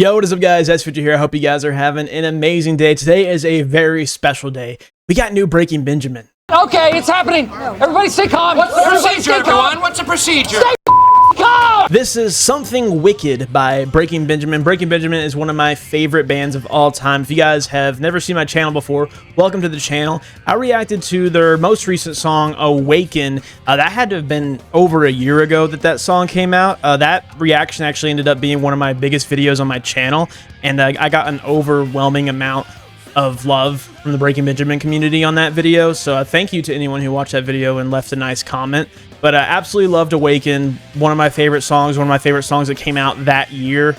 Yo, what is up guys, SFuture here. I hope you guys are having an amazing day. Today is a very special day. We got new Breaking Benjamin. Okay, it's happening. Everybody stay calm. What's the procedure, everyone? What's the procedure? Stay calm! This is Something Wicked by Breaking Benjamin. Breaking Benjamin is one of my favorite bands of all time. If you guys have never seen my channel before, welcome to the channel. I reacted to their most recent song, Awaken. That had to have been over a year ago that song came out. That reaction actually ended up being one of my biggest videos on my channel, and I got an overwhelming amount of love from the Breaking Benjamin community on that video, so thank you to anyone who watched that video and left a nice comment. But I absolutely loved Awaken, one of my favorite songs that came out that year.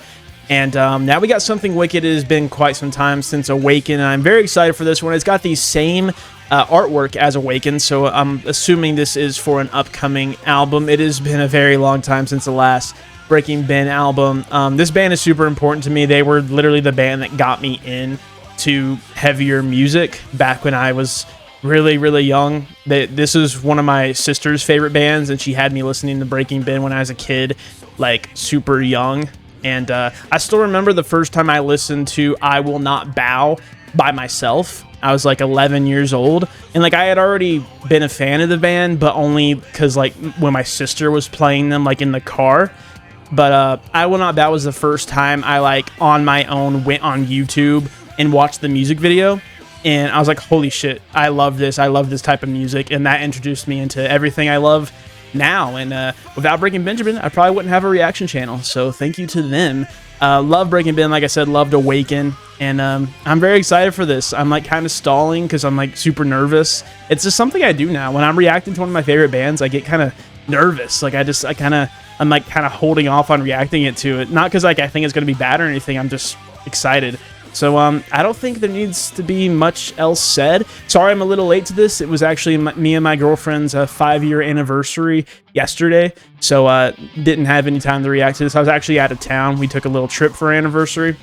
And now we got Something Wicked. It has been quite some time since Awaken, and I'm very excited for this one. It's got the same artwork as Awaken, so I'm assuming this is for an upcoming album. It has been a very long time since the last Breaking Ben album. This band is super important to me. They were literally the band that got me in to heavier music back when I was really young. This is one of my sister's favorite bands, and she had me listening to Breaking Ben when I was a kid, like super young. And I still remember the first time I listened to I Will Not Bow by myself. I was like 11 years old, and like I had already been a fan of the band, but only because like when my sister was playing them like in the car. But I Will Not Bow was the first time I like on my own went on YouTube and watched the music video, and I was like, holy shit, I love this type of music. And that introduced me into everything I love now. And without Breaking Benjamin, I probably wouldn't have a reaction channel, so thank you to them. Love Breaking Ben, like I said, loved Awaken, and I'm very excited for this. I'm like kind of stalling because I'm like super nervous. It's just something I do now. When I'm reacting to one of my favorite bands, I get kind of nervous. Like I'm like kind of holding off on reacting to it, not because like I think it's going to be bad or anything. I'm just excited. So I don't think there needs to be much else said. Sorry I'm a little late to this. It was actually me and my girlfriend's 5-year anniversary yesterday, so didn't have any time to react to this. I was actually out of town. We took a little trip for our anniversary,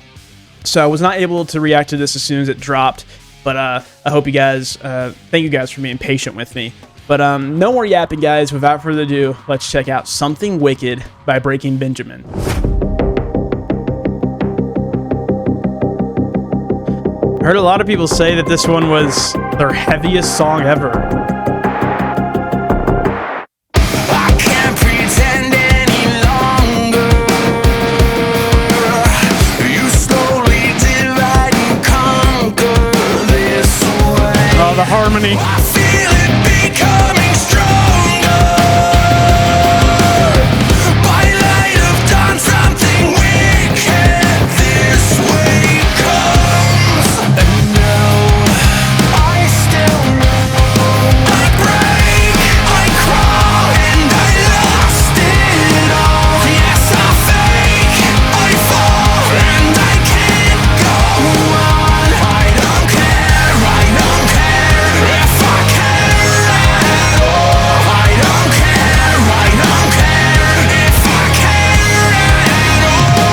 so I was not able to react to this as soon as it dropped. But I hope you guys, thank you guys for being patient with me. But no more yapping, guys. Without further ado, let's check out Something Wicked by Breaking Benjamin. I heard a lot of people say that this one was their heaviest song ever. I can't pretend any longer. You slowly divide and conquer this way. Oh, the harmony. I feel it becoming stronger. By light of dawn, something wicked this way comes. And now I still know. I break, I crawl, and I lost it all. Yes, I fake, I fall, and I can't go on. I don't care if I care at all. I don't care if I care at all.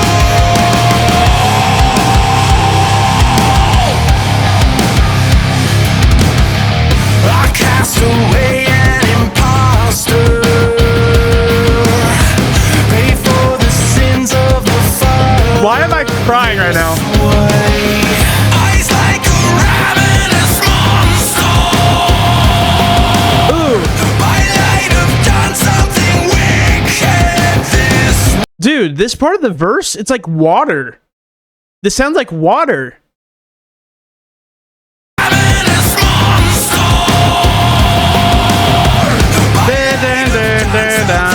I cast away an imposter. Pay for the sins of the father. Why am I crying right now? Eyes like a ravenous monster. Ooh. By light of dawn, something wicked this Dude, this part of the verse, it's like water. This sounds like water. ravenous monster.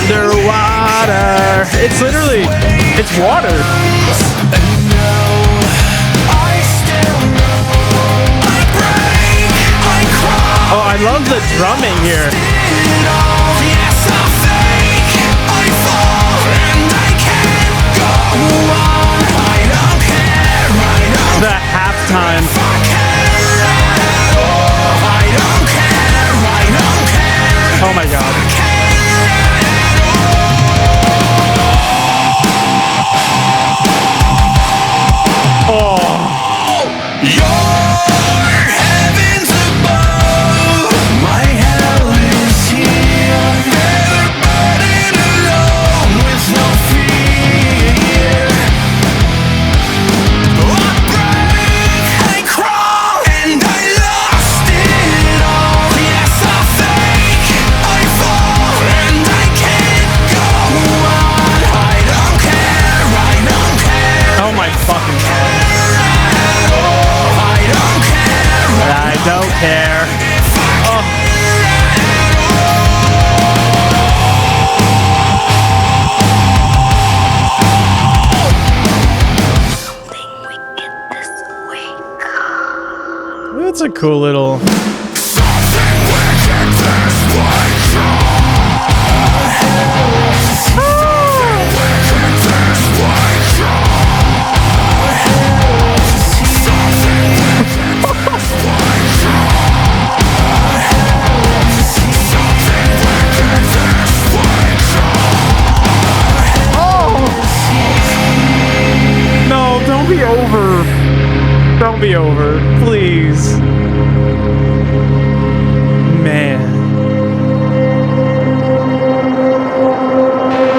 Underwater. It's literally, it's water. And now I still know. I break, I crawl. Oh, I love the drumming here. Yes, I fake, I fall, and I can't go on. I don't care The halftime. if I care at all. I don't care Oh my god. Oh. Your heavens above, my hell is here. Never burden alone with no fear. care. Oh. That's a cool little... No, don't be over. Don't be over, please. Man.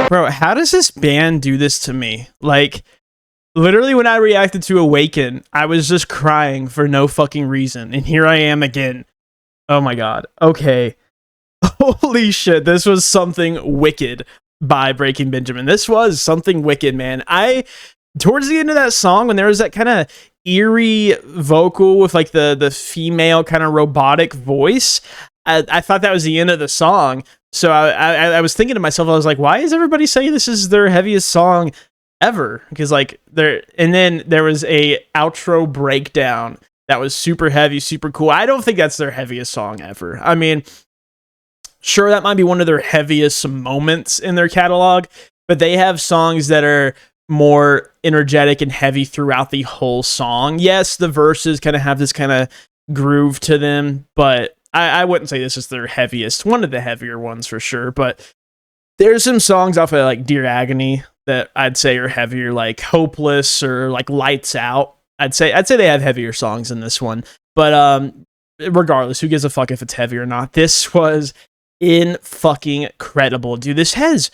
Bro, how does this band do this to me? Like, literally when I reacted to Awaken, I was just crying for no fucking reason. And here I am again. Oh my god. Okay. Holy shit, this was Something Wicked by Breaking Benjamin. This was Something Wicked, man. Towards the end of that song, when there was that kind of eerie vocal with like the female kind of robotic voice, I thought that was the end of the song. So I was thinking to myself, I was like, why is everybody saying this is their heaviest song ever? Because like and then there was a outro breakdown that was super heavy, super cool. I don't think that's their heaviest song ever. I mean, sure, that might be one of their heaviest moments in their catalog, but they have songs that are more energetic and heavy throughout the whole song. Yes, the verses kind of have this kind of groove to them, but I wouldn't say this is their heaviest. One of the heavier ones for sure, but there's some songs off of like Dear Agony that I'd say are heavier, like Hopeless or like Lights Out. I'd say they have heavier songs in this one, but regardless, who gives a fuck if it's heavy or not? This was fucking credible, dude. This has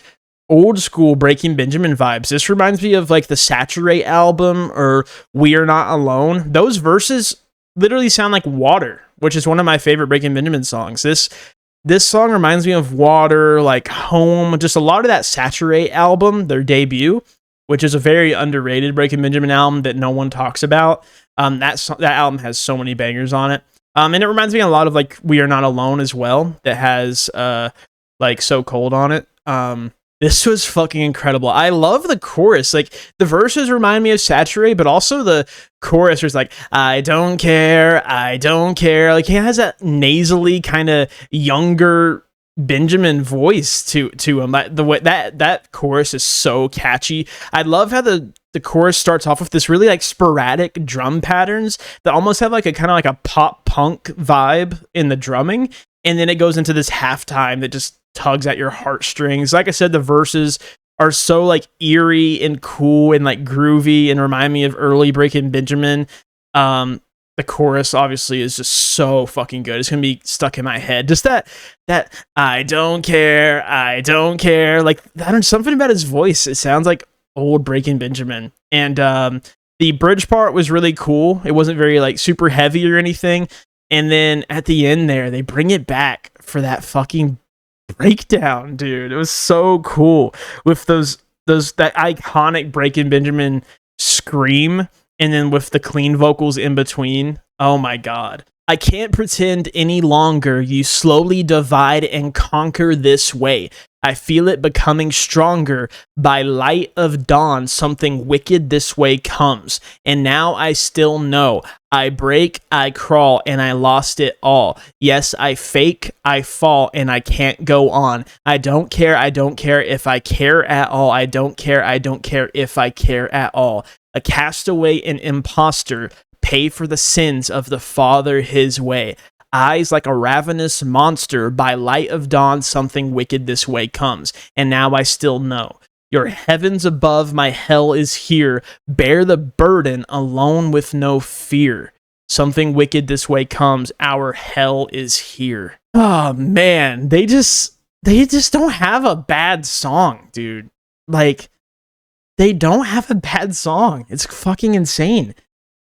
old school Breaking Benjamin vibes. This reminds me of like the Saturate album or We Are Not Alone. Those verses literally sound like Water, which is one of my favorite Breaking Benjamin songs. This song reminds me of Water, like Home, just a lot of that Saturate album, their debut, which is a very underrated Breaking Benjamin album that no one talks about. That album has so many bangers on it. And it reminds me a lot of like We Are Not Alone as well, that has like So Cold on it. This was fucking incredible. I love the chorus. Like, the verses remind me of Saturate, but also the chorus was like, I don't care, I don't care. Like, he has that nasally kind of younger Benjamin voice to him. The way that chorus is so catchy. I love how the chorus starts off with this really like sporadic drum patterns that almost have like a kind of like a pop punk vibe in the drumming. And then it goes into this halftime that just tugs at your heartstrings. Like I said, the verses are so like eerie and cool and like groovy and remind me of early Breaking Benjamin. The chorus obviously is just so fucking good. It's gonna be stuck in my head. Just that I don't care, I don't care. Like, something about his voice. It sounds like old Breaking Benjamin. And the bridge part was really cool. It wasn't very like super heavy or anything. And then at the end there, they bring it back for that fucking breakdown, dude. It was so cool with that iconic Breaking Benjamin scream, and then with the clean vocals in between. Oh my god. I can't pretend any longer. You slowly divide and conquer this way. I feel it becoming stronger. By light of dawn, something wicked this way comes. And now I still know. I break, I crawl, and I lost it all. Yes, I fake, I fall, and I can't go on. I don't care if I care at all. I don't care if I care at all. A castaway and imposter, pay for the sins of the Father his way. Eyes like a ravenous monster, by light of dawn something wicked this way comes. And now I still know. Your heavens above, my hell is here. Bear the burden alone with no fear. Something wicked this way comes. Our hell is here. Oh man, they just don't have a bad song, dude. Like, they don't have a bad song. It's fucking insane.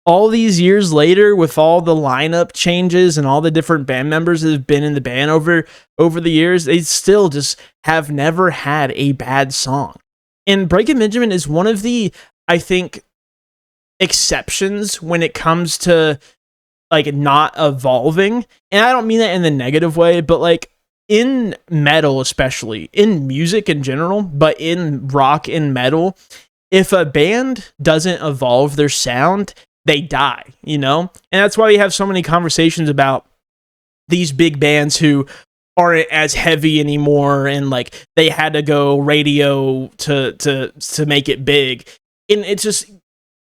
All these years later, with all the lineup changes and all the different band members that have been in the band over the years, they still just have never had a bad song. And Breaking Benjamin is one of the, I think, exceptions when it comes to like not evolving. And I don't mean that in the negative way, but like in metal, especially in music in general, but in rock and metal, if a band doesn't evolve their sound, they die, you know? And that's why we have so many conversations about these big bands who aren't as heavy anymore, and like they had to go radio to make it big. And it's just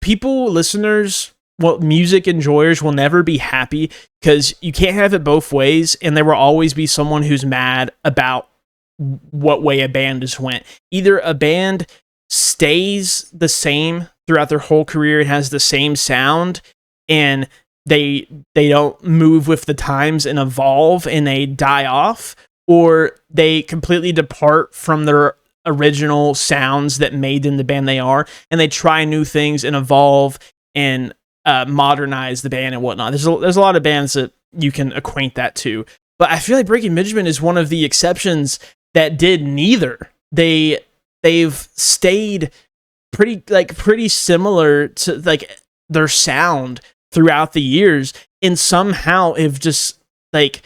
people, listeners, well, music enjoyers will never be happy because you can't have it both ways, and there will always be someone who's mad about what way a band just went. Either a band stays the same throughout their whole career and has the same sound, and they don't move with the times and evolve and they die off, or they completely depart from their original sounds that made them the band they are, and they try new things and evolve and modernize the band and whatnot. There's a lot of bands that you can acquaint that to, but I feel like Breaking Benjamin is one of the exceptions that did neither. They've stayed pretty similar to like their sound throughout the years, and somehow have just like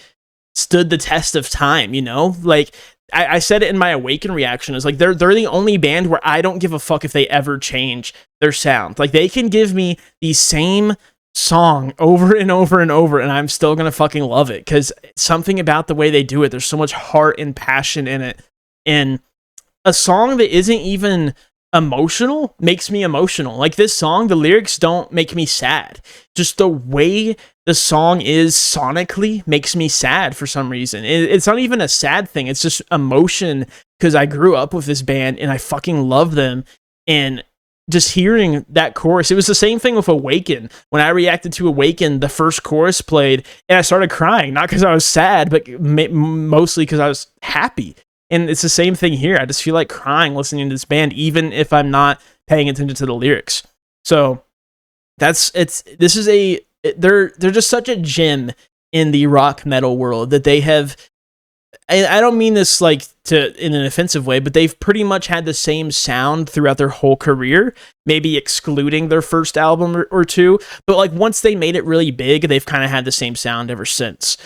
stood the test of time, you know? Like I said it in my Awaken reaction, is like they're the only band where I don't give a fuck if they ever change their sound. Like they can give me the same song over and over and over, and I'm still gonna fucking love it, because something about the way they do it, there's so much heart and passion in it. And a song that isn't even emotional makes me emotional. Like this song, the lyrics don't make me sad. Just the way the song is sonically makes me sad for some reason. It's not even a sad thing. It's just emotion, because I grew up with this band and I fucking love them. And just hearing that chorus, it was the same thing with Awaken. When I reacted to Awaken, the first chorus played and I started crying, not because I was sad, but mostly because I was happy. And it's the same thing here. I just feel like crying listening to this band, even if I'm not paying attention to the lyrics. So they're just such a gem in the rock metal world that they have. And I don't mean this like in an offensive way, but they've pretty much had the same sound throughout their whole career, maybe excluding their first album or two. But like once they made it really big, they've kind of had the same sound ever since.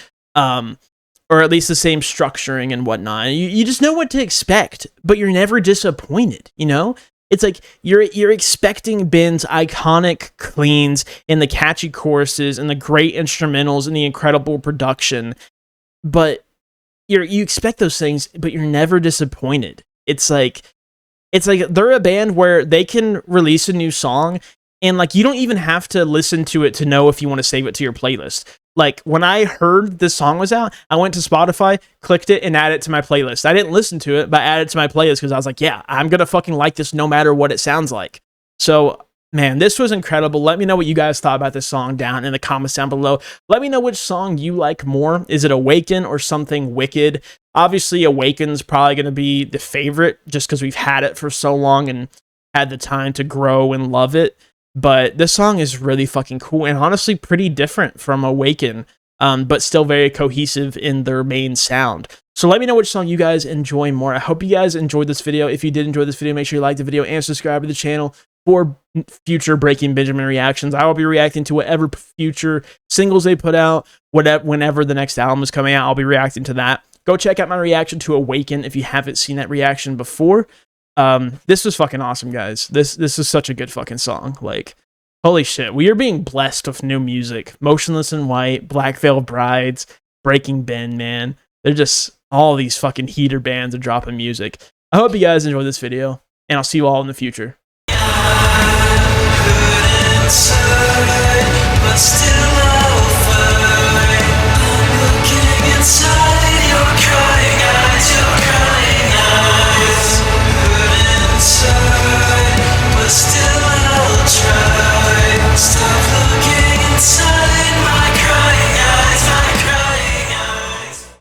Or at least the same structuring and whatnot. You just know what to expect, but you're never disappointed, you know? It's like you're expecting Ben's iconic cleans and the catchy choruses and the great instrumentals and the incredible production, but you expect those things, but you're never disappointed. It's like they're a band where they can release a new song and like you don't even have to listen to it to know if you want to save it to your playlist. Like when I heard this song was out, I went to Spotify, clicked it, and added it to my playlist. I didn't listen to it, but I added it to my playlist because I was like, yeah, I'm going to fucking like this no matter what it sounds like. So, man, this was incredible. Let me know what you guys thought about this song down in the comments down below. Let me know which song you like more. Is it Awaken or something Wicked? Obviously, Awaken's probably going to be the favorite just because we've had it for so long and had the time to grow and love it. But this song is really fucking cool and honestly pretty different from Awaken, but still very cohesive in their main sound. So let me know which song you guys enjoy more. I hope you guys enjoyed this video. If you did enjoy this video, make sure you like the video and subscribe to the channel for future Breaking Benjamin reactions. I will be reacting to whatever future singles they put out, whenever the next album is coming out, I'll be reacting to that. Go check out my reaction to Awaken if you haven't seen that reaction before. This was fucking awesome, guys. This is such a good fucking song. Like, holy shit, we are being blessed with new music. Motionless in White, Black Veil Brides, Breaking Ben, man. They're just all these fucking heater bands are dropping music. I hope you guys enjoyed this video, and I'll see you all in the future. But still